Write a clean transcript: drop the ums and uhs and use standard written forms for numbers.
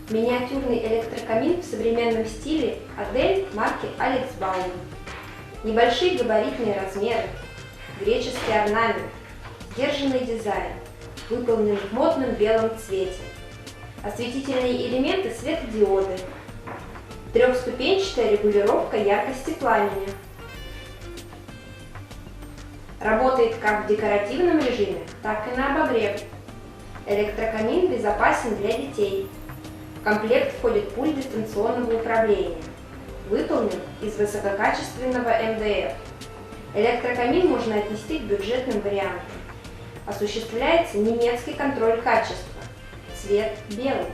Миниатюрный электрокамин в современном стиле Адель марки Алекс Баум. Небольшие габаритные размеры, греческий орнамент, сдержанный дизайн, выполнен в модном белом цвете. Осветительные элементы светодиоды, трехступенчатая регулировка яркости пламени. Работает как в декоративном режиме, так и на обогрев. Электрокамин безопасен для детей. В комплект входит пульт дистанционного управления. Выполнен из высококачественного МДФ. Электрокамин можно отнести к бюджетным вариантам. Осуществляется немецкий контроль качества. Цвет белый.